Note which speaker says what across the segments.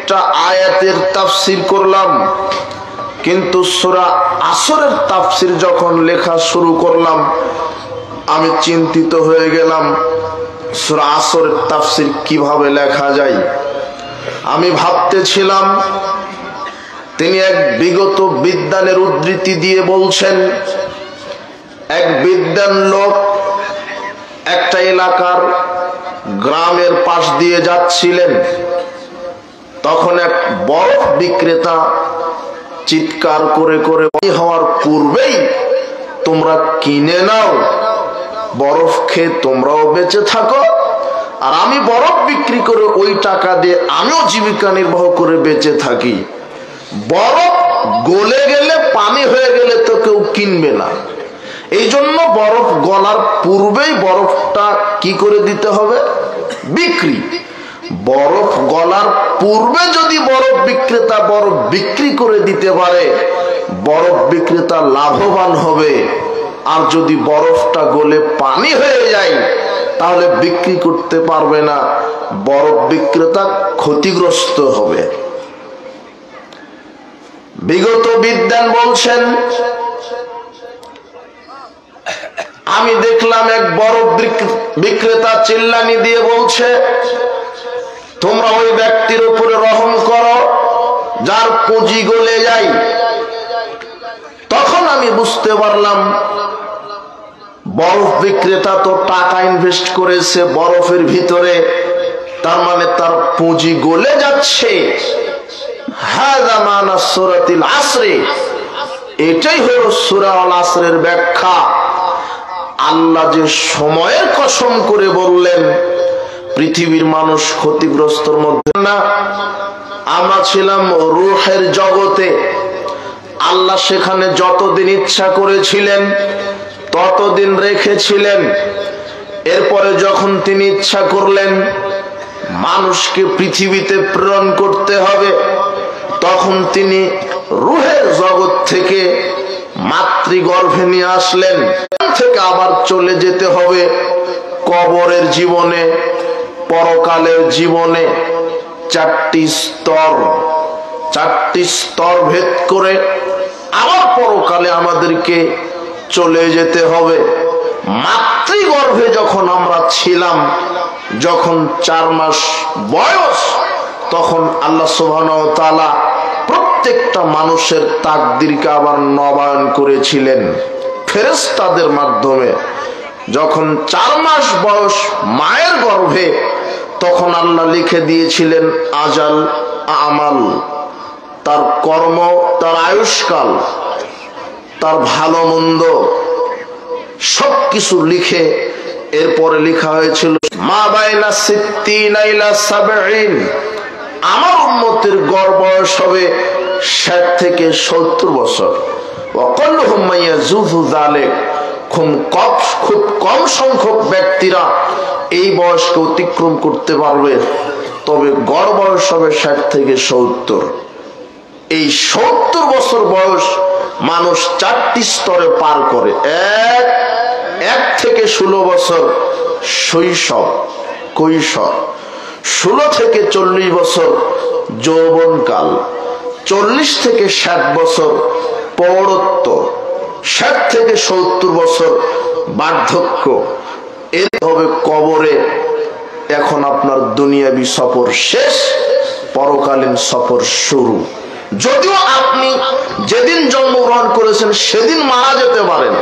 Speaker 1: প্রত্যেকটা আয়াতের তাফসির করলাম, কিন্তু সূরা আসরের তাফসির যখন লেখা শুরু করলাম আমি চিন্তিত হয়ে গেলাম সূরা আসরের তাফসির কিভাবে লেখা যায়। আমি ভাবতেছিলাম তিনি এক বিগত বিদ্বানের উদ্ধৃতি দিয়ে বলছেন, এক বিদ্বান লোক একটা এলাকার গ্রামের পাশ দিয়ে যাচ্ছিলেন, তখন এক বরফ বিক্রেতা চিৎকার করে করে হওয়ার পূর্বেই তোমরা কিনে নাও, বরফ খেয়ে তোমরাও বেঁচে থাকো, আর আমি বরফ বিক্রি করে ওই টাকা দিয়ে আমিও জীবিকা নির্বাহ করে বেঁচে থাকি। বরফ গলে গেলে পানি হয়ে গেলে তো কেউ কিনবে না, এই জন্য বরফ গলার পূর্বেই বরফটা কি করে দিতে হবে? বিক্রি। বরফ গলার পূর্বে যদি বরফ বিক্রেতা বরফ বিক্রি করে দিতে পারে, বরফ বিক্রেতা লাভবান হবে। আর যদি বরফটা গলে পানি হয়ে যায় তাহলে বিক্রি করতে পারবে না, বরফ বিক্রেতা ক্ষতিগ্রস্ত হবে। বিগত বিদ্বান বলছেন, আমি দেখলাম এক বরফ বিক্রেতা চিল্লানি দিয়ে বলছে, তোমরা ওই ব্যক্তির উপরে রহম করো যার পুঁজি গলে যায়। তখন আমি বুঝতে পারলাম বরফ বিক্রেতা তো টাকা ইনভেস্ট করেছে বরফের ভিতরে, তার মানে তার পুঁজি গলে যাচ্ছে। হাযা মানা সূরাতুল আসর, এটাই হলো সূরা আল আসরের ব্যাখ্যা। আল্লাহ যে সময়ের কসম করে বললেন পৃথিবীর মানুষ ক্ষতিগ্রস্তর মধ্যে না, আমরা ছিলাম রূহের জগতে। আল্লাহ সেখানে যতদিন ইচ্ছা করেছিলেন ততদিন রেখেছিলেন। এরপরে যখন তিনি ইচ্ছা করলেন মানুষকে পৃথিবীতে প্রেরণ করতে হবে, তখন তিনি রূহের জগৎ থেকে মাতৃগর্ভে নিয়ে আসলেন। থেকে আবার চলে যেতে হবে কবরের জীবনে, পরকালের জীবনে। চারটি স্তর ভেদ করে আবার পরকালে আমাদেরকে চলে যেতে হবে। মাতৃগর্ভে যখন আমরা ছিলাম, যখন 4 মাস বয়স, তখন আল্লাহ সুবহানাহু ওয়া তাআলা প্রত্যেকটা মানুষের তাকদীরকে আবার নবায়ন করেছিলেন ফেরেশতাদের মাধ্যমে। যখন 4 মাস বয়স মায়ের গর্ভে, তখন আল্লাহ লিখে দিয়েছিলেন আজাল, আমাল, তার কর্ম, তার আয়ুষ্কাল, তার ভালো মন্দ সবকিছু লিখে এরপরে লেখা হয়েছিল মা বাইনা সিত্তিনা ইলা 70, আমার উম্মতের গড় বয়স হবে 60 থেকে 70 বছর। ওয়াকাল্লুহুম মায়াযুযু যালিক, খুব কম সংখ্যক ব্যক্তিরা এই বয়সকে অতিক্রম করতে পারবে, তবে গড় বয়স হবে 60 থেকে 70। এই 70 বছর বয়স মানুষ 4টি স্তরে পার করে। এক থেকে 16 বছর শৈশব, কৈশোর। 16 থেকে 40 বছর যৌবনকাল। 40 থেকে 60 বছর প্রৌঢ়ত্ব। 60 থেকে 70 বছর বার্ধক্য। এর হবে কবরে। এখন আপনার দুনিয়াবি সফর শেষ, পরকালীন সফর শুরু। যদিও আপনি যেদিন জন্মগ্রহণ করেছেন সেদিন মারা যেতে পারেন,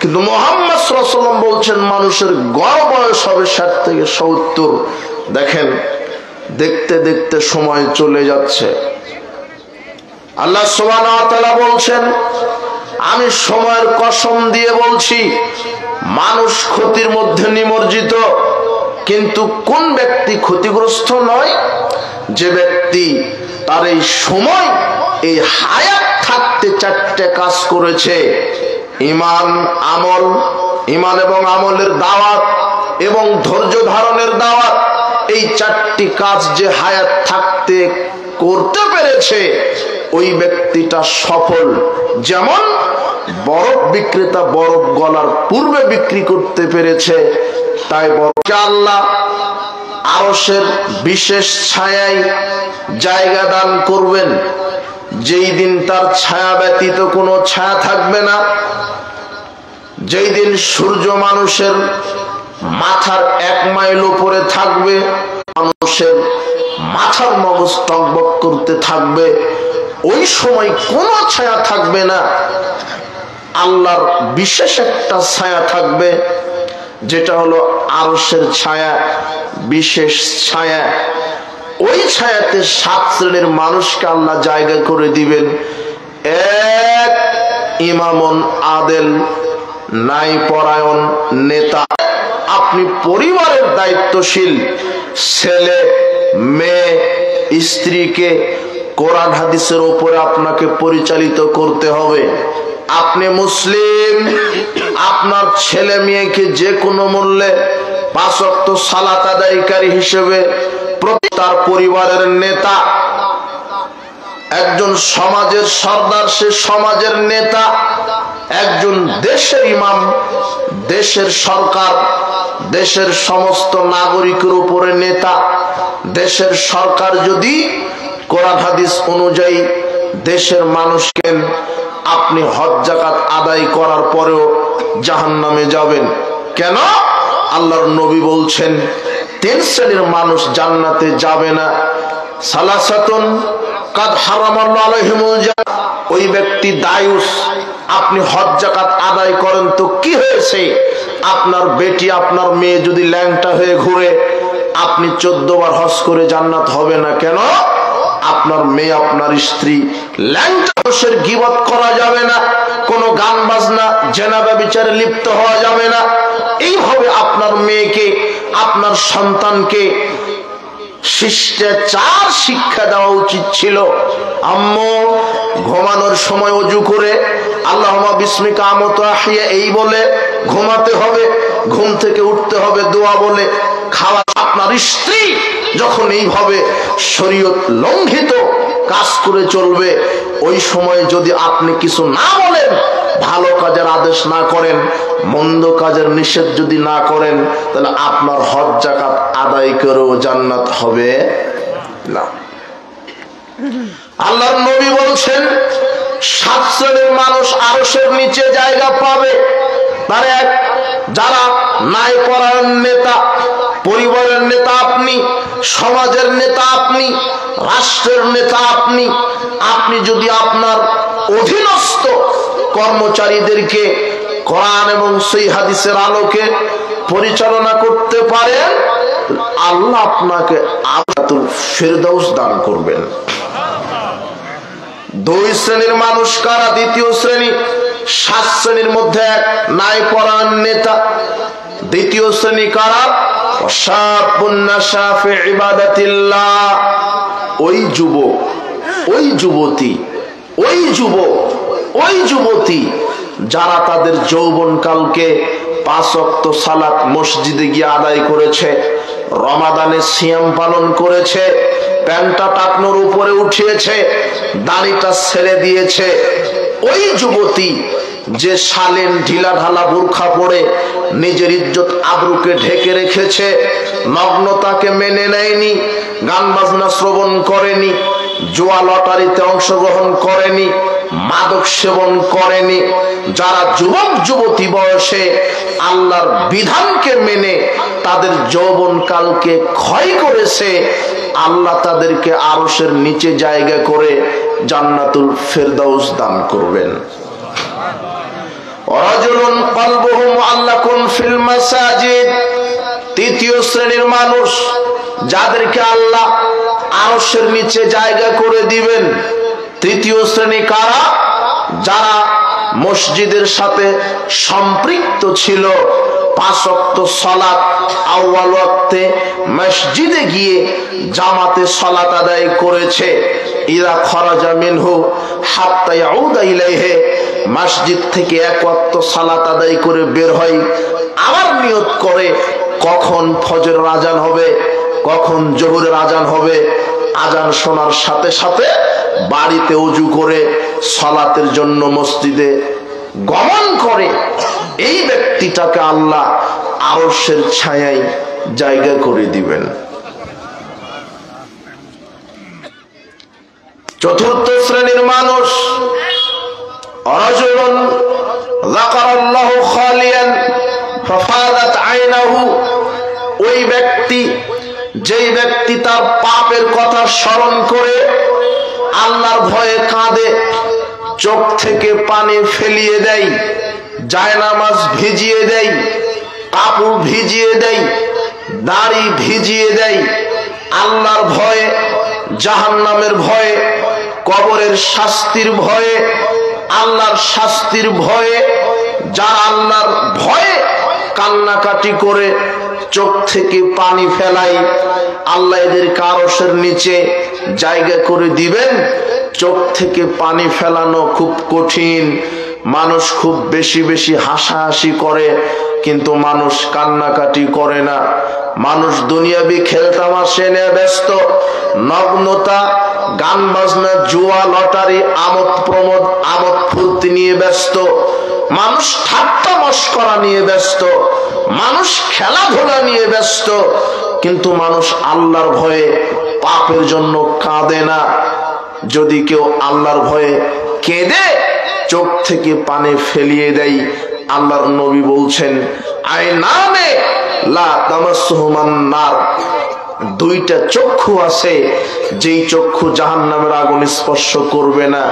Speaker 1: কিন্তু মুহাম্মদ সাল্লাল্লাহু আলাইহি ওয়াসাল্লাম বলছেন মানুষের গড় বয়স হবে 60 থেকে 70। দেখেন, দেখতে দেখতে সময় চলে যাচ্ছে। আল্লাহ সুবহানাহু ওয়া তাআলা বলছেন, আমি সময়ের কসম দিয়ে বলছি মানুষ ক্ষতির মধ্যে নিমজ্জিত, কিন্তু কোন ব্যক্তি ক্ষতিগ্রস্ত নয়? যে ব্যক্তি তার এই সময়, এই হায়াত থাকতে 4টে কাজ করেছে। ঈমান, আমল, ঈমান এবং আমলের দাওয়াত এবং ধৈর্য ধারণের দাওয়াত। এই 4টি কাজ যে হায়াত থাকতে করতে পেরেছে, ওই ব্যক্তিটা সফল। যেমন বরফ বিক্রেতা বরফ গলার পূর্বে বিক্রি করতে পেরেছে, তাই আল্লাহ আরশের বিশেষ ছায়ায় জায়গা দান করবেন, যেই দিন তার ছায়া ব্যতীত কোনো ছায়া থাকবে না, যেই দিন সূর্য মানুষের মাথার 1 মাইল উপরে থাকবে, মানুষের মাথার মগজ টকবক করতে থাকবে, ওই সময় কোনো ছায়া থাকবে না। আল্লাহর বিশেষ একটা ছায়া থাকবে, যেটা হলো আরশের ছায়া, বিশেষ ছায়া। ওই ছায়াতে 7 শ্রেণীর মানুষকে আল্লাহ জায়গা করে দিবেন। এক, ইমামুন আদেল, ন্যায়পরায়ণ নেতা। আপনি পরিবারের দায়িত্বশীল, ছেলে মেয়ে স্ত্রীকে কোরআন হাদিসের উপরে আপনাকে পরিচালিত করতে হবে। আপনি মুসলিম, আপনার ছেলে মেয়েকে যে কোনো মূল্যে 5 ওয়াক্ত সালাত আদায়কারী হিসেবে তার পরিবারের নেতা, একজন সমাজের সর্দার, সে সমাজের নেতা, একজন দেশের ইমাম, দেশের সরকার, দেশের সমস্ত নাগরিকের উপরে নেতা। দেশের সরকার যদি কোরআন হাদিস অনুযায়ী দেশের মানুষকে, আপনি হজ যাকাত আদায় করার পরেও জাহান্নামে যাবেন। কেন? আল্লাহর নবী বলছেন 3 শ্রেণীর মানুষ জান্নাতে যাবে না। সালাসাতুন কাদ হারামাল্লাহু আলাইহিমুল জান্নাহ, ওই ব্যক্তি দায়ুস। আপনি হজ যাকাত আদায় করেন তো কি হয়েছে? আপনার বেটি, আপনার মেয়ে যদি ল্যাংটা হয়ে ঘুরে, আপনি 14 বার হজ করে জান্নাত হবে না। কেন? আপনার মেয়ে, আপনার স্ত্রী ল্যাংটা। মানুষের গীবত করা যাবে না, কোনো গান বাজনা জেনা ব্যভিচারে লিপ্ত হওয়া যাবে না। এইভাবে আপনার মেয়েকে, আপনার সন্তানকে শিষ্টাচার শিক্ষা দেওয়া উচিত ছিল। আম্মু ঘুমানোর সময় ওযু করে আল্লাহুম্মা বিসমিকা আমুতু আহিয়া এই বলে ঘুমাতে হবে, ঘুম থেকে উঠতে হবে দোয়া বলে খাওয়া। আপনার স্ত্রী যখন এইভাবে শরীয়ত লঙ্ঘিত কাজ করে চলবে, ওই সময় যদি আপনি কিছু না বলেন, ভালো কাজের আদেশ না করেন, মন্দ কাজের নিষেধ যদি না করেন, তাহলে আপনার হজ যাকাত আদায় করেও জান্নাত হবে না। আল্লাহর নবী বলছেন 7 শ্রেণীর মানুষ আরশের নিচে জায়গা পাবে। তার এক, যারা ন্যায়পরায়ণ নেতা, পরিবারের নেতা আপনি, সমাজের নেতা আপনি, রাষ্ট্রের নেতা আপনি। আপনি যদি আপনার অধীনস্থ কর্মচারীদেরকে কোরআন এবং সহিহ হাদিসের আলোকে পরিচালনা করতে পারেন, আল্লাহ আপনাকে জান্নাতুল ফেরদাউস দান করবেন। 2 শ্রেণীর মানুষ কারা? দ্বিতীয় শ্রেণী, 7 শ্রেণীর মধ্যে এক, ন্যায়পরায়ণ নেতা। দ্বিতীয় শ্রেণী কারা? শাবুন নাশা ফি ইবাদাতিল্লাহ, ওই যুবক, ওই যুবতী, ওই যুবক, ওই যুবতী যারা তাদের যৌবনকালকে 5 ওয়াক্ত সালাত মসজিদে গিয়ে আদায় করেছে, রমাদানে সিয়াম পালন করেছে, প্যান্টটা টাকনোর উপরে উঠিয়েছে, দাড়িটা ছেড়ে দিয়েছে। ওই যুবতী যে শালীন ঢিলা ঢালা বোরখা পরে নিজের ইজ্জত আবরুকে ঢেকে রেখেছে, নগ্নতাকে মেনে নেয়নি, গান বাজনা শ্রবণ করেনি, জুয়া লটারিতে অংশগ্রহণ করেনি, মাদক সেবন করেনি, যারা যুবক যুবতী বয়সে আল্লাহর বিধানকে মেনে তাদের যৌবনকালকে ক্ষয় করেছে, আল্লাহ তাদেরকে আরশের নিচে জায়গা করে জান্নাতুল ফেরদাউস দান করবেন। রাজুলুন কলবুহু মুআল্লাকুন ফিল মাসাজিদ, তৃতীয় শ্রেণীর মানুষ যাদেরকে আল্লাহ আরশের নিচে জায়গা করে দিবেন। তৃতীয় শ্রেণী কারা? যারা মসজিদের সাথে সম্পৃক্ত ছিল, 5 ওয়াক্ত সালাত আউয়াল ওয়াক্তে মসজিদে গিয়ে জামাতে সালাত আদায় করেছে। ইযা খরাজা মিনহু হাত্তা ইয়াউদা ইলাইহি, মসজিদ থেকে 1 ওয়াক্ত সালাত আদায় করে বের হয়, আবার নিয়ত করে কখন ফজরের আজান হবে, কখন জোহরের আজান হবে। আজান শোনার সাথে সাথে বাড়িতে ওযু করে সালাতের জন্য মসজিদে গমন করে। এই ব্যক্তিটাকে আল্লাহ আরশের ছায়ায় জায়গা করে দিবেন। চতুর্থ শ্রেণীর মানুষ রাজুলুন যাকারাল্লাহু খালিয়ান ফাফাদাত আইনাহু, ওই ব্যক্তি যেই ব্যক্তি তার পাপের কথা স্মরণ করে আল্লাহর ভয়ে কাঁদে, চোখ থেকে পানি ফেলিয়ে দেয়, জায়নামাজ ভিজিয়ে দেয়, কাপড় ভিজিয়ে দেয়, দাড়ি ভিজিয়ে দেয়, আল্লাহর ভয়ে, জাহান্নামের ভয়ে, কবরের শাস্তির ভয়ে, আল্লাহর শাস্তির ভয়ে, যারা আল্লাহর ভয়ে কান্নাকাটি করে চোখ থেকে পানি ফেলাই, আল্লাহ এদেরকে আরশের নিচে জায়গা করে দিবেন। চোখ থেকে পানি ফেলানো খুব কঠিন। মানুষ খুব বেশি বেশি হাসাহাসি করে, কিন্তু মানুষ কান্নাকাটি করে না। মানুষ দুনিয়াবি খেলতামাশা নিয়ে ব্যস্ত, নগ্নতা, গান বাজনা, জুয়া, লটারি, আমোদ প্রমোদ, আমোদ ফুর্তি নিয়ে ব্যস্ত। মানুষ ঠাট্টা মশকরা নিয়ে ব্যস্ত, মানুষ খেলাধুলা নিয়ে ব্যস্ত, কিন্তু মানুষ আল্লাহর ভয়ে পাপের জন্য কাঁদে না। যদি কেউ আল্লাহর ভয়ে কেঁদে চোখ থেকে পানি ফেলিয়ে দেয়, আল্লাহর নবী বলছেন আইনানে লা তামাসসুহুমান নার, দুইটা চক্ষু আছে যেই চক্ষু জাহান্নামের আগুন স্পর্শ করবে না।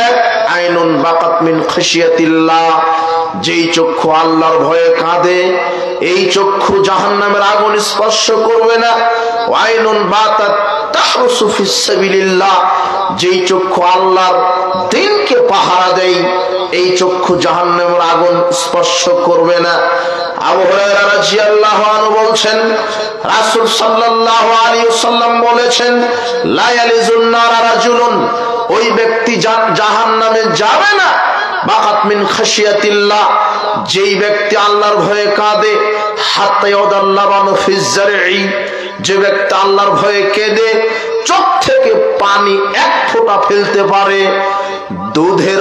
Speaker 1: এক, আইনুন বাকাত মিন খাশিয়াতিল্লাহ, যেই চক্ষু আল্লাহর ভয়ে কাঁদে, এই চক্ষু জাহান্নামের আগুন স্পর্শ করবে না। আইনুন বাতাত তাহরুসু ফিস সাবিলিল্লাহ, যেই চক্ষু আল্লাহর দ্বীনকে পাহারা দেয়, এই চক্ষু জাহান্নামের আগুন স্পর্শ করবে না। আবু হুরায়রা রাদিয়াল্লাহু আনহু বলছেন, রাসূল সাল্লাল্লাহু আলাইহি ওয়াসাল্লাম বলেছেন, লা ইয়ালিজুন নার রাজুলুন, ওই ব্যক্তি জাহান্নামে যাবে না, বাকাত মিন খাশিয়াতিল্লাহ, যেই ব্যক্তি আল্লাহর ভয়ে কাঁদে, হাত্তা ইয়াদাল্লাবানু ফিজ জারঈ, যে ব্যক্তি আল্লাহর ভয়ে কেঁদে চোখ থেকে পানি এক ফোঁটা ফেলতে পারে, দুধের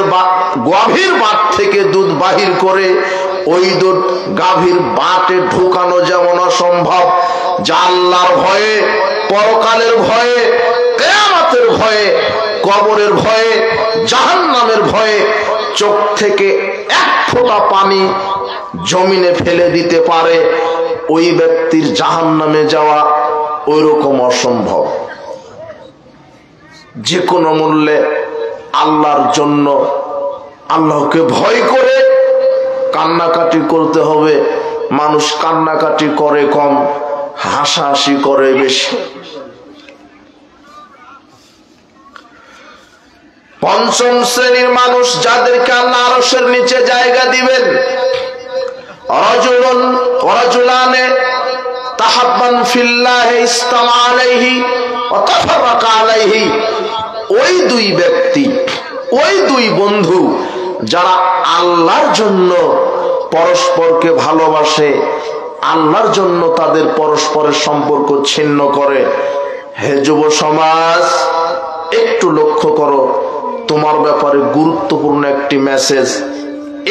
Speaker 1: গাভীর বাট থেকে দুধ বাহির করে ওই দুধ গাভীর বাটে ঢুকানো যেমন অসম্ভব, যা আল্লাহর ভয়ে, পরকালের ভয়ে, কিয়ামতের ভয়ে, কবরের ভয়ে, জাহান্নামের ভয়ে চোখ থেকে এক ফোঁটা পানি জমিনে ফেলে দিতে পারে, ওই ব্যক্তির জাহান্নামে যাওয়া ওই রকম অসম্ভব। যে কোনো মূল্যে আল্লাহর জন্য, আল্লাহকে ভয় করে কান্নাকাটি করতে হবে। মানুষ কান্নাকাটি করে কম, হাসাহাসি করে বেশি। পঞ্চম শ্রেণীর মানুষ, যাদেরকে আল্লাহ আরশের নিচে জায়গা দিবেন, রাজুলুন ওয়া রাজুলানে তাহাব্বান ফিল্লাহি ইসতামা আলাইহি ওয়া তাফাররাকা আলাইহি, ওই দুই ব্যক্তি, ওই দুই বন্ধু যারা আল্লাহর জন্য পরস্পরকে ভালোবাসে, আল্লাহর জন্য তাদের পরস্পরের সম্পর্ক ছিন্ন করে। হে যুব সমাজ, একটু লক্ষ্য করো, তোমার ব্যাপারে গুরুত্বপূর্ণ একটি মেসেজ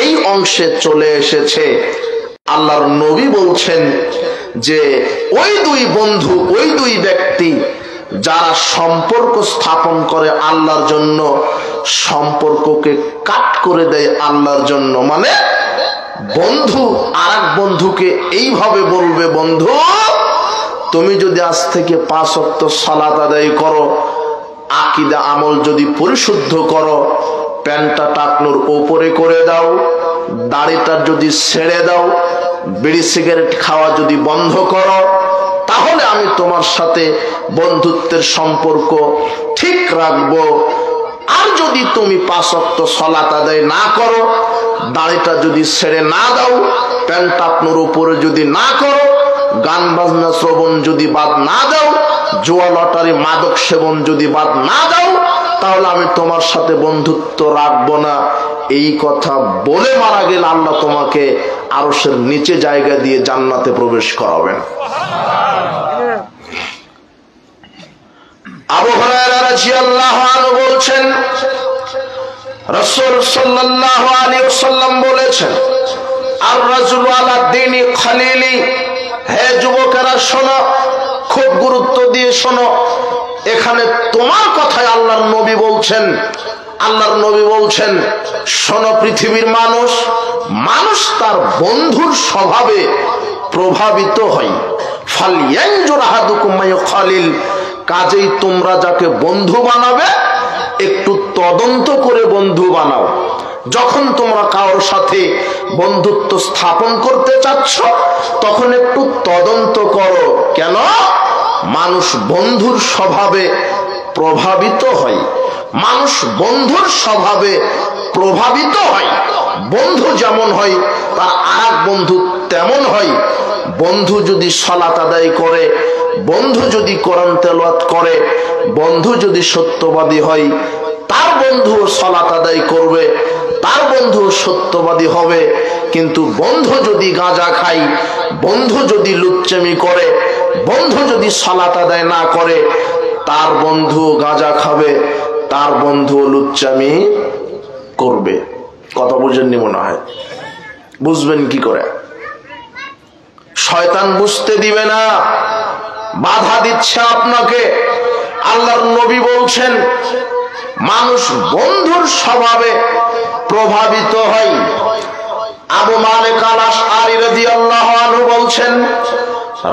Speaker 1: এই অংশে চলে এসেছে। আল্লাহর নবী বলছেন যে ওই দুই বন্ধু, ওই দুই ব্যক্তি যারা সম্পর্ক স্থাপন করে আল্লাহর জন্য, সম্পর্ককে কাট করে দেয় আল্লাহর জন্য। মানে বন্ধু আর এক বন্ধুকে এইভাবে বলবে, বন্ধু তুমি যদি আজ থেকে 5 ওয়াক্ত সালাত আদায় করো, আকীদা আমল যদি পরিশুদ্ধ করো, প্যান্টটা টাকনুর উপরে করে দাও, দাড়িটা যদি ছেড়ে দাও, বিড়ি সিগারেট খাওয়া যদি বন্ধ করো, তাহলে আমি তোমার সাথে বন্ধুত্বের সম্পর্ক ঠিক রাখবো। আর যদি তুমি 5 ওয়াক্ত সালাত আদায় না করো, দাড়িটা যদি ছেড়ে না দাও, প্যান্ট আপনার উপরে যদি না করো, গান বাজনা শ্রবণ যদি বাদ না দাও, জুয়া লটারি মাদক সেবন যদি বাদ না দাও, তাহলে আমি তোমার সাথে বন্ধুত্ব রাখবো না। এই কথা বলে মারা গেলে আল্লাহ তোমাকে আরশের নিচে জায়গা দিয়ে জান্নাতে প্রবেশ করাবেন। আবু হুরায়রা রাদিয়াল্লাহু আনহু বলছেন, রাসূল সাল্লাল্লাহু আলাইহি ওয়াসাল্লাম বলেছেন, আর রাজুলু আলা দীনি খালিলি। হে যুবকেরা শোনো, খুব গুরুত্ব দিয়ে শোনো, এখানে তোমার কথায় আল্লাহর নবী বলছেন, আল্লাহর নবী বলছেন, শোনো পৃথিবীর মানুষ, মানুষ তার বন্ধুর স্বভাবে প্রভাবিত হয়। ফালইয়ানজুর আহাদুকুম মা ইউখালিল, কাজেই তোমরা যাকে বন্ধু বানাবে একটু তদন্ত করে বন্ধু বানাও। যখন তোমরা কারোর সাথে বন্ধুত্ব স্থাপন করতে চাচ্ছ তখন একটু তদন্ত করো। কেন? মানুষ বন্ধুর স্বভাবে প্রভাবিত হয়, মানুষ বন্ধুর স্বভাবে প্রভাবিত হয়। বন্ধু যেমন হয় তার আরেক বন্ধু তেমন হয়। বন্ধু যদি সালাত আদায় করে, বন্ধু যদি কোরআন তেলাওয়াত করে, বন্ধু যদি সত্যবাদী হয়, তার বন্ধু সালাত আদায় করবে, তার বন্ধু সত্যবাদী হবে। কিন্তু বন্ধু যদি গাঁজা খায়, বন্ধু যদি লুচ্চামি করে, বন্ধু যদি সালাত আদায় না করে, তার বন্ধু গাঁজা খাবে, তার বন্ধু লুচ্চামি করবে। কথা বুঝেননি মনে হয়? বুঝবেন কি করে? শয়তান বুঝতে দিবে না, বাধা দিচ্ছে আপনাকে। আল্লাহর নবী বলছেন মানুষ বন্ধুর স্বভাবে প্রভাবিত হয়। আবু মালিক আল আশআরী রাদিয়াল্লাহু আনহু বলছেন,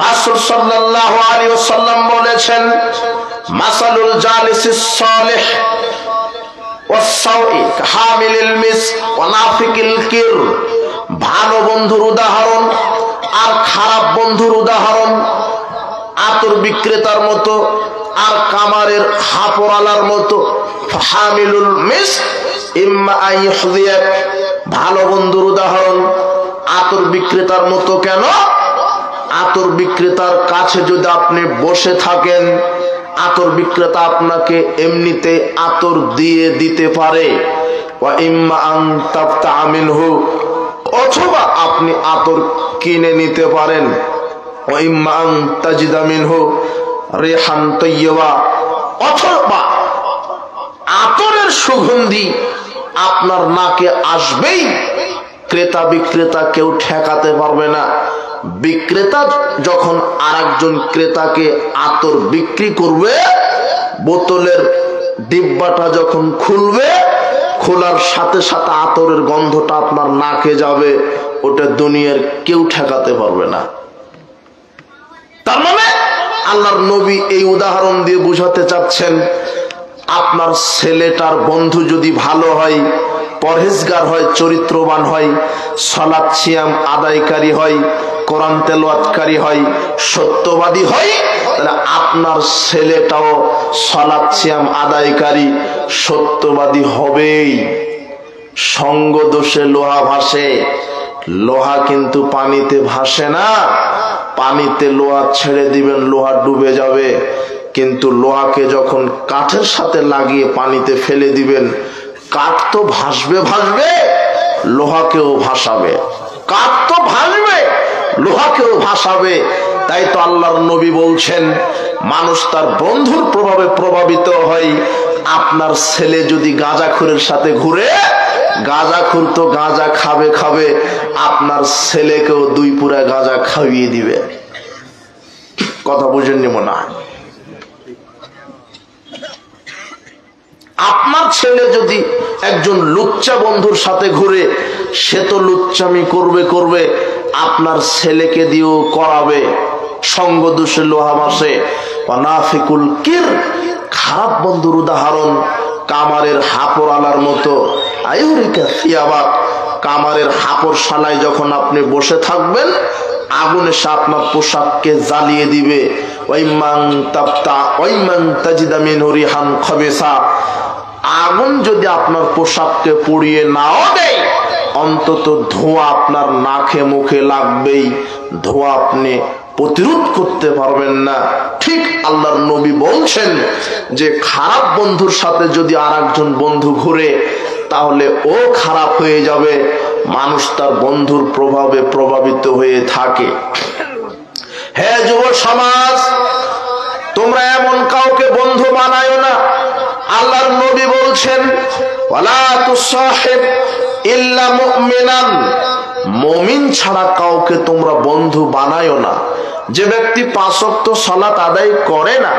Speaker 1: রাসূল সাল্লাল্লাহু আলাইহি ওয়াসাল্লাম বলেছেন, মাসালুল জালিসিস সালিহ ওয়াস-সাউই কাহামিলিল মিসক ওয়া নাফিকিল কির। ভালো বন্ধুর উদাহরণ আর খারাপ বন্ধুর উদাহরণ আতর বিক্রেতার মতো আর কামারের হাপড়ালার মতো। হামিলুল মিসক ইম্মা আন ইউহদিয়াক, ভালো বন্ধুর উদাহরণ আতর বিক্রেতার মতো। কেন? আতর বিক্রেতার কাছে যদি আপনি বসে থাকেন, আতর বিক্রেতা আপনাকে এমনিতে আতর দিয়ে দিতে পারে। ওয়া ইম্মা আন তাবতাআ মিনহু, অথবা আপনি আতর কিনে নিতে পারেন। ওয়া ইম্মা আন তাজিদা মিনহু রিহান তাইয়্যিবা, অথবা আতরের সুগন্ধি আপনার নাকে আসবেই। ক্রেতা বিক্রেতা কেউ ঠেকাতে পারবে না। বিক্রেতা যখন আরেকজন ক্রেতাকে আতর বিক্রি করবে, বোতলের ডিব্বাটা যখন খুলবে, খোলার সাথে সাথে আতরের গন্ধটা আপনার নাকে যাবে। ওটা দুনিয়ার কেউ ঠেকাতে পারবে না। তার মানে আল্লাহর নবী এই উদাহরণ দিয়ে বুঝাতে চাচ্ছেন, আপনার ছেলেটার বন্ধু যদি ভালো হয়, পরহেজগার হয়, চরিত্রবান হয়, সালাত সিয়াম আদায়কারী হয়, কোরআন তেলাওয়াতকারী হয়, সত্যবাদী হয়, তাহলে আপনার ছেলেটাও সালাত সিয়াম আদায়কারী সত্যবাদী হবেই। সঙ্গ দোষে লোহা ভাসে, লোহা কিন্তু পানিতে ভাসে না। পানিতে লোহা ছেড়ে দিবেন, লোহা ডুবে যাবে। কিন্তু লোহাকে যখন কাঠের সাথে লাগিয়ে পানিতে ফেলে দিবেন, কাঠ তো ভাসবে ভাসবে, লোহাকেও ভাসাবে। কাঠ তো ভাসবে, লোহাকেও ভাসাবে। তাই তো আল্লাহর নবী বলছেন মানুষ তার বন্ধুর প্রভাবে প্রভাবিত হয়। আপনার ছেলে যদি গাঁজাখোরের সাথে ঘুরে, গাঁজাখোর তো গাঁজা খাবে খাবে, আপনার ছেলেকেও দুই পুরা গাঁজা খাইয়ে দিবে। কথা বুঝেননি মনে হয়? আপনার ছেলে যদি একজন লুচ্চা বন্ধুর সাথে ঘুরে, সে তো লুচ্চামি করবে করবে, আপনার ছেলেকে দিয়েও করাবে। সঙ্গ দোষে লোহা ভাসে। নাফিকুল কির, খারাপ বন্ধুর উদাহরণ কামারের হাপড় আলার মতো। আয়ুরিকা থিয়াবাক, কামারের হাপড় শালায় যখন আপনি বসে থাকবেন, আগুনে সে আপনার পোশাককে জ্বালিয়ে দিবে। ওয়াইমান তাবতা ওয়াইমান তাজিদা মিনহু রিহান খাবিসা, আগুন যদি আপনার পোশাককে পুড়িয়ে নাও দেয়, অন্তত ধোঁয়া আপনার নাকে মুখে লাগবেই। ধোঁয়া আপনি প্রতিরোধ করতে পারবেন না। ঠিক আল্লাহর নবী বলছেন যে খারাপ বন্ধুর সাথে যদি আরেকজন বন্ধু ঘুরে, তাহলে ও খারাপ হয়ে যাবে। মানুষ তার বন্ধুর প্রভাবে প্রভাবিত হয়ে থাকে। হে যুব সমাজ, তোমরা এমন কাউকে বন্ধু বানায়ো না। আল্লাহর নবী বলছেন, ওয়ালা তুসাহিব ইল্লা মুমিনান, মুমিন ছাড়া কাউকে তোমরা বন্ধু বানায়ো না। যে ব্যক্তি 5 ওয়াক্ত সালাত আদায় করে না,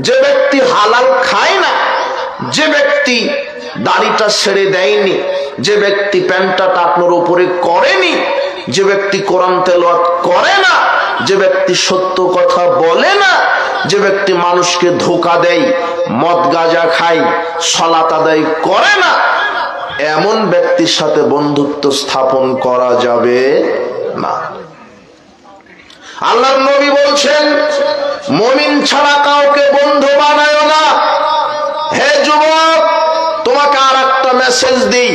Speaker 1: যে ব্যক্তি হালাল খায় না, যে ব্যক্তি দাড়িটা ছেড়ে দেয়নি, যে ব্যক্তি প্যান্টটা টাকনোর উপরে করেনি, যে ব্যক্তি কোরআন তেলাওয়াত করে না, যে ব্যক্তি সত্য কথা বলে না, যে ব্যক্তি মানুষকে ধোঁকা দেয়, মদ গাঁজা খায়, সালাত আদায় করে না, এমন ব্যক্তির সাথে বন্ধুত্ব স্থাপন করা যাবে না। আল্লাহর নবী বলছেন, মুমিন ছাড়া কাউকে বন্ধু বানায় না। হে যুবক, তোমাকে আর একটা মেসেজ দিই,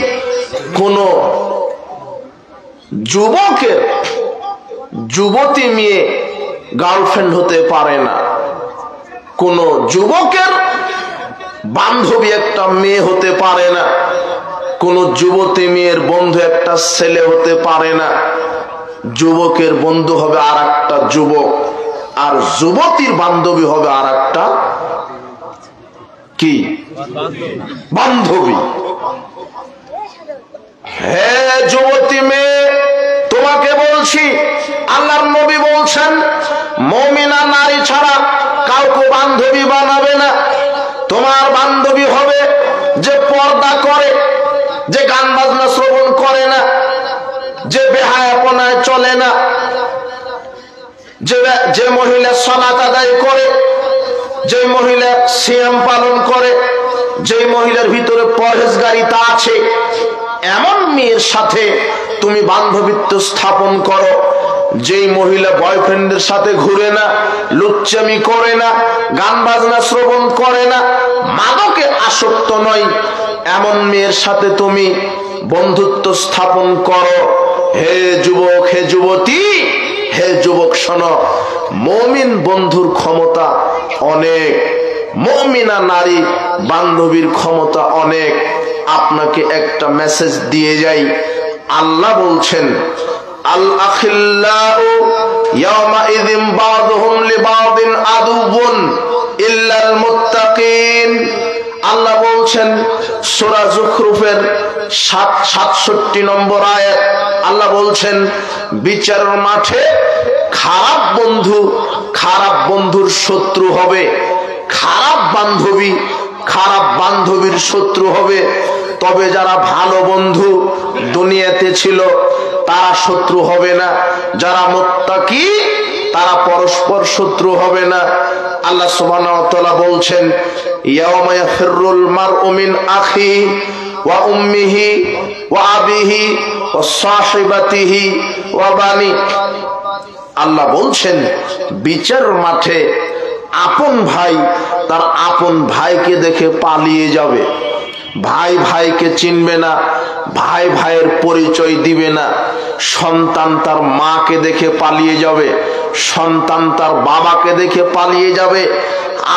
Speaker 1: কোন যুবকের যুবতী মেয়ে গার্লফ্রেন্ড হতে পারে না, কোন যুবকের বান্ধবী একটা মেয়ে হতে পারে না, কোন যুবতী মেয়ের বন্ধু একটা ছেলে হতে পারে না। যুবকের বন্ধু হবে আর একটা যুবক, আর যুবতীর বান্ধবী হবে আর একটা কি বান্ধবী। হে যুবতী মেয়ে, তোমাকে বলছি, আল্লাহর নবী বলছেন, মুমিনা নারী ছাড়া কাউকে বান্ধবী বানাবে না। তোমার বান্ধবী হবে যে পর্দা করে, যে গান বাজনা শ্রবণ করে না, যে বেহায়াপনায় চলে না, যে মহিলা সালাত আদায় করে, যে মহিলা সিয়াম পালন করে, যে মহিলার ভিতরে পরহেজগারিতা আছে, এমন মেয়ের সাথে তুমি বান্ধবীত্ব স্থাপন করো। যেই মহিলা বয়ফ্রেন্ডের সাথে ঘুরে না, লুচ্চামি করে না, গান বাজনা শ্রবণ করে না, মাদকে আসক্ত নয়, এমন মেয়ের সাথে তুমি বন্ধুত্ব স্থাপন করো। হে যুবক, হে যুবতী, হে যুবক শোনো, মুমিন বন্ধুর ক্ষমতা অনেক, মুমিনা নারী বান্ধবীর ক্ষমতা অনেক। আপনাকে একটা মেসেজ দিয়ে যাই, আল্লাহ বলছেন, আল আখিল্লাউ ইয়াওমাইযিন বাযুহুম লিবাযিন আদুউন ইল্লাল মুত্তাকিন। আল্লাহ বলছেন সূরা যুখরুফের 67 নম্বর আয়াত, আল্লাহ বলছেন, বিচারের মাঠে খারাপ বন্ধু খারাপ বন্ধুর শত্রু হবে, খারাপ বান্ধবী খারাপ বান্ধবীর শত্রু হবে। তবে যারা ভালো বন্ধু দুনিয়াতে ছিল তারা শত্রু হবে না, যারা মুত্তাকি তারা পরস্পর শত্রু হবে না। আল্লাহ সুবহানাহু ওয়া তাআলা বলছেন, ইয়াওমা ইয়াফিরুল মারউ মিন আখিহি ওয়া উম্মিহি ওয়া আবিহি ওয়া সাহিবাতিহি ওয়া বানি। আল্লাহ বলছেন, বিচার মাঠে আপন ভাই তার আপন ভাইকে দেখে পালিয়ে যাবে, ভাই ভাইকে চিনবে না, ভাই ভাইয়ের পরিচয় দিবে না। সন্তান তার মাকে দেখে পালিয়ে যাবে, সন্তান তার বাবাকে দেখে পালিয়ে যাবে।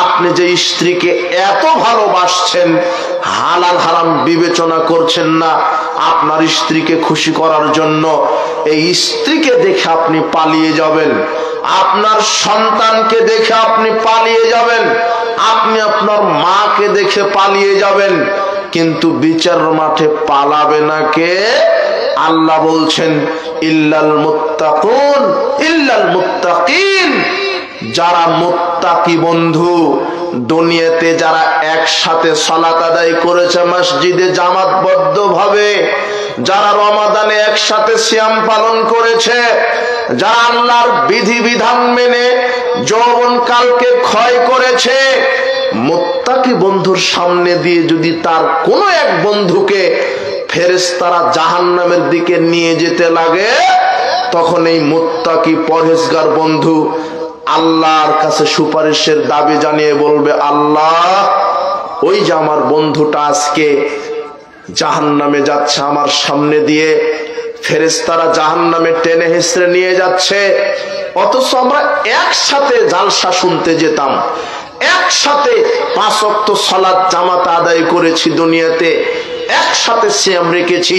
Speaker 1: আপনি যে স্ত্রীকে এত ভালোবাসছেন, হালাল হারাম বিবেচনা করছেন না, আপনার স্ত্রীকে খুশি করার জন্য এই স্ত্রীকে দেখে আপনি পালিয়ে যাবেন, আপনার সন্তানকে দেখে আপনি পালিয়ে যাবেন, আপনি আপনার মাকে দেখে পালিয়ে যাবেন। কিন্তু বিচার মাঠে পালাবে না কে? আল্লাহ বলছেন, ইল্লাল মুত্তাকুন, ইল্লাল মুত্তাকিন। যারা মুত্তাকি বন্ধু, দুনিয়াতে যারা একসাথে সালাত আদায় করেছে মসজিদে জামাতবদ্ধ ভাবে, যারা রমাদানে একসাথে সিয়াম পালন করেছে, যারা আল্লাহর বিধি বিধান মেনে যৌবন কালকে ক্ষয় করেছে, মুত্তাকি বন্ধুর সামনে দিয়ে যদি তার কোনো এক বন্ধুকে ফেরেশতারা জাহান্নামের দিকে নিয়ে যেতে লাগে, তখন এই মুত্তাকি পরহেজগার বন্ধু আল্লাহর কাছে সুপারিশের দাবি জানিয়ে বলবে, আল্লাহ, ওই যে আমার বন্ধুটা আজকে জাহান্নামে যাচ্ছে আমার সামনে দিয়ে, ফেরেশতারা জাহান্নামে টেনে হেঁচড়ে নিয়ে যাচ্ছে, অথচ আমরা একসাথে জালসা শুনতে যেতাম, একসাথে 5 ওয়াক্ত সালাত জামাত আদায় করেছি, দুনিয়াতে একসাথে সিয়াম রেখেছি,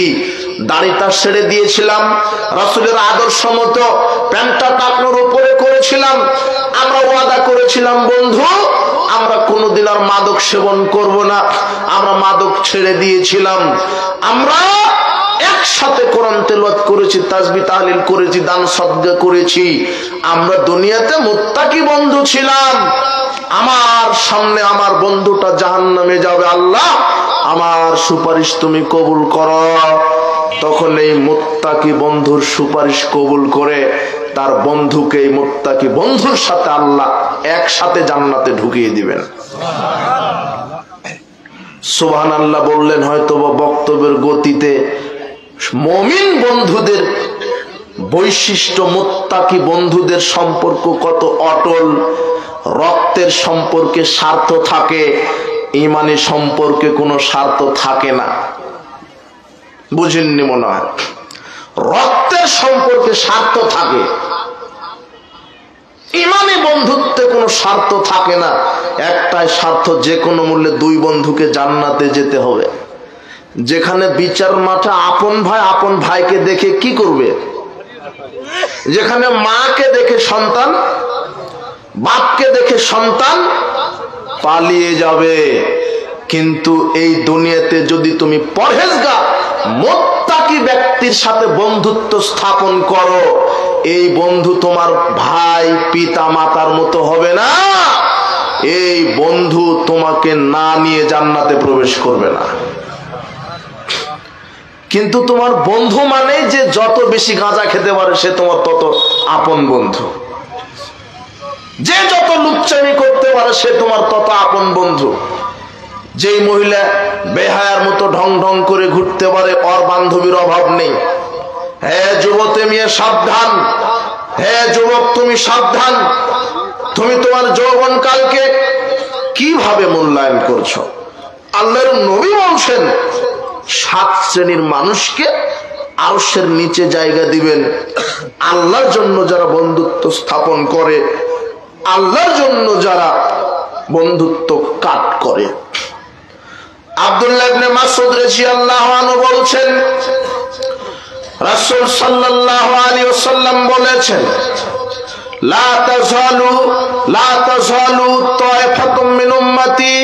Speaker 1: দাড়িটা ছেড়ে দিয়েছিলাম, রাসূলের আদর্শ মতো প্যান্টটা টাকনোর উপরে করেছিলাম, আমরা ওয়াদা করেছিলাম, বন্ধু আমরা কোনোদিন আর মাদক সেবন করব না, আমরা মাদক ছেড়ে দিয়েছিলাম, আমরা একসাথে কোরআন তেলাওয়াত করেছি, তাসবিহ তাহলিল করেছি, দান সদকা করেছি। আমরা দুনিয়াতে মুত্তাকি বন্ধু ছিলাম। আমার সামনে আমার বন্ধুটা জাহান্নামে যাবে, আল্লাহ আমার সুপারিশ তুমি কবুল করো। তখন এই মুত্তাকি বন্ধুর সুপারিশ কবুল করে তার বন্ধুকে এই মুত্তাকি বন্ধুর সাথে আল্লাহ একসাথে জান্নাতে ঢুকিয়ে দিবেন। সুবহানাল্লাহ বললেন হয়তো বক্তব্যের গতিতে। মুমিন বন্ধুদের বৈশিষ্ট্য, মুত্তাকি বন্ধুদের সম্পর্ক কত অটল। রক্তের সম্পর্কে স্বার্থ থাকে, ঈমানি সম্পর্কে কোনো স্বার্থ থাকে না। বুঝেননি মনে হয়? রক্তের সম্পর্কে স্বার্থ থাকে, ঈমানি বন্ধুত্বে কোনো স্বার্থ থাকে না। একটাই স্বার্থ, যে কোনো মূল্যে দুই বন্ধুকে জান্নাতে যেতে হবে। যেখানে বিচার মাঠে আপন ভাইকে দেখে কি করবে? যেখানে মাকে দেখে সন্তান, বাপকে দেখে সন্তান পালিয়ে যাবে। কিন্তু এই দুনিয়াতে যদি তুমি পরহেজগার মুত্তাকি ব্যক্তির সাথে বন্ধুত্ব স্থাপন করো, এই বন্ধু তোমার ভাই পিতা মাতার মতো হবে না। এই বন্ধু তোমাকে না নিয়ে জান্নাতে প্রবেশ করবে না। কিন্তু তোমার বন্ধু মানে যে যত বেশি গাঁজা খেতে পারে সে তোমার তত আপন বন্ধু, যে যত লুচ্চামি করতে পারে সে তোমার তত আপন বন্ধু। যেই মহিলা বেহায়ার মতো ঢং ঢং করে ঘুরতে পারে ওর বান্ধবীর অভাব নেই। হে যুবতী মেয়ে সাবধান, হে যুবক তুমি সাবধান। তুমি তোমার যৌবন কালকে কিভাবে মূল্যায়ন করছো? আল্লাহর নবী বলছেন 7 শ্রেণীর মানুষকে আরশের নিচে জায়গা দিবেন। আল্লাহর জন্য যারা বন্ধুত্ব স্থাপন করে, আল্লাহর জন্য যারা বন্ধুত্ব কাট করে। আব্দুল্লাহ ইবনে মাসউদ রাদিয়াল্লাহু আনহু বলছেন রাসূল সাল্লাল্লাহু আলাইহি ওয়াসাল্লাম বলেছেন, লা তাযালু তায়ফাতুম মিন উম্মতি।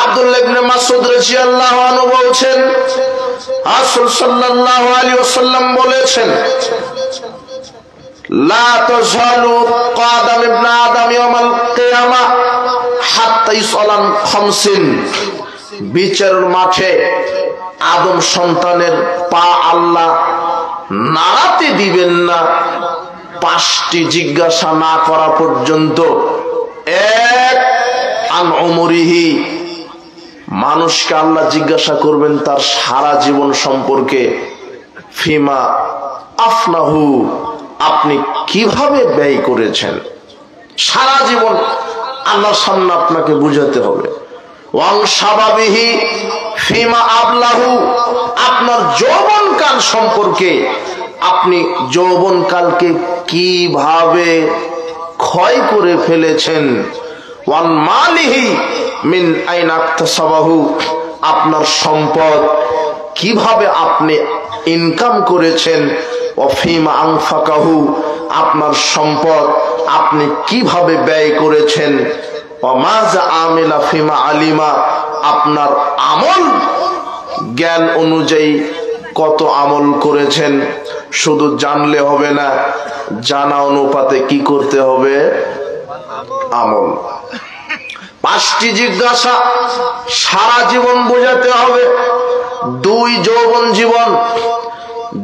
Speaker 1: আব্দুল্লাহ ইবনে মাসউদ রাদিয়াল্লাহু আনহু বলছেন রাসূল সাল্লাল্লাহু আলাইহি ওয়াসাল্লাম বলেছেন, লা তাযালু কাদাম ইবনে আদম ইয়াউমাল কিয়ামা হাত্তা ইসলাম খামসিন। বিচারের মাঠে আদম সন্তানের পা আল্লাহ নাড়াতে দিবেন না 5টি জিজ্ঞাসা না করা পর্যন্ত। এক, আন উমরিহি, মানুষকে আল্লাহ জিজ্ঞাসা করবেন তার সারা জীবন সম্পর্কে। ফিমা আফনাহু, আপনি কিভাবে ব্যয় করেছেন। সারা জীবন আল্লাহর সামনে আপনাকে বুঝাতে হবে। ওয়াং শাবাবিহি ফিমা আবলাহু, আপনার যৌবনকাল সম্পর্কে, আপনি যৌবনকালকে কিভাবে ক্ষয় করে ফেলেছেন। ওয়ান মালিহি মিন আইনা ইকতাসাবাহু, আপনার সম্পদ কিভাবে আপনি ইনকাম করেছেন। ওয়াফিমা আনফাকাহু, আপনার সম্পদ আপনি কিভাবে ব্যয় করেছেন। ওয়ামাযা আমিলা ফিমা আলিমা, আপনার আমল জ্ঞান অনুযায়ী কত আমল করেছেন। শুধু জানলে হবে না, জানা অনুপাতে কি করতে হবে? আমল। 5টি জিজ্ঞাসা সারা জীবন বোঝাতে হবে। 2, যৌবন জীবন,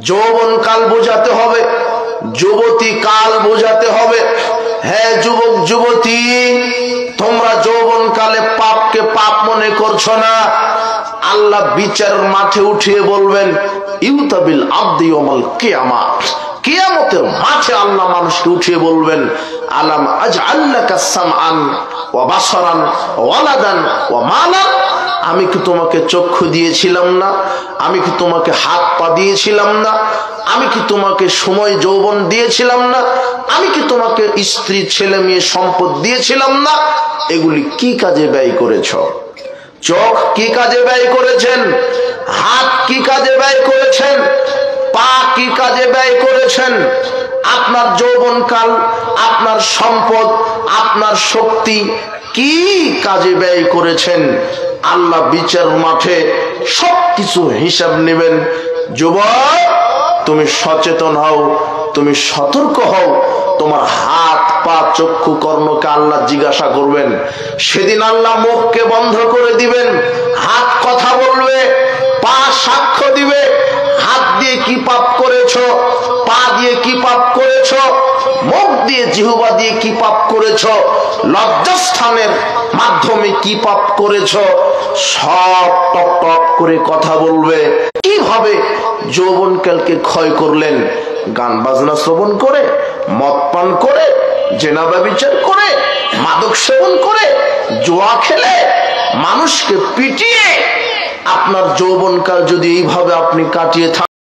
Speaker 1: যৌবন কাল বোঝাতে হবে, যুবতী কাল বোঝাতে হবে। হ্যাঁ যুবক যুবতী, তোমরা যৌবন কালে পাপকে পাপ মনে করছো না। আল্লাহ বিচারের মাঠে উঠিয়ে বলবেন, ইউতাবিল আবদি ইয়াউমাল কিয়ামা, কিয়ামতের মাঠে আল্লাহ মানুষকে উঠিয়ে বলবেন, আলাম আজআল লাকা সামআন ওয়া বাসারান ওয়া ওয়ালাদান ওয়া মালান, আমি কি তোমাকে চক্ষু দিয়েছিলাম না? আমি কি তোমাকে হাত পা দিয়েছিলাম না? আমি কি তোমাকে সময় যৌবন দিয়েছিলাম না? আমি কি তোমাকে স্ত্রী ছেলে মেয়ে সম্পদ দিয়েছিলাম না? এগুলি কি কাজে ব্যয় করেছ? চোখ কি কাজে ব্যয় করেছেন? হাত কি কাজে ব্যয় করেছেন? পা কি কাজে ব্যয় করেছেন? আপনার যৌবনকাল, আপনার সম্পদ, আপনার শক্তি কি কাজে ব্যয় করেছেন? আল্লাহ বিচার মাঠে সবকিছু হিসাব নেবেন। যুবক, তুমি সচেতন হও, তুমি সতর্ক হও। তোমার হাত পা চক্ষু কর্ণকে আল্লাহ জিজ্ঞাসা করবেন। সেদিন আল্লাহ মুখকে বন্ধ করে দিবেন, হাত কথা বলবে, পা সাক্ষ্য দিবে। হাত দিয়ে কি পাপ করেছো, পা দিয়ে কি পাপ করেছো, মুখ দিয়ে জিহ্বা দিয়ে কি পাপ করেছো, লজ্জাস্থানের মাধ্যমে কি পাপ করেছো, সব টক টক করে কথা বলবে। কিভাবে যৌবনকালকে ক্ষয় করলেন? গান বাজনা শ্রবণ করে, মদ পান করে, জেনা ব্যভিচার করে, মাদক সেবন করে, জুয়া খেলে, মানুষকে পিটিয়ে আপনার যৌবনকাল যদি এইভাবে আপনি কাটিয়ে থাকেন,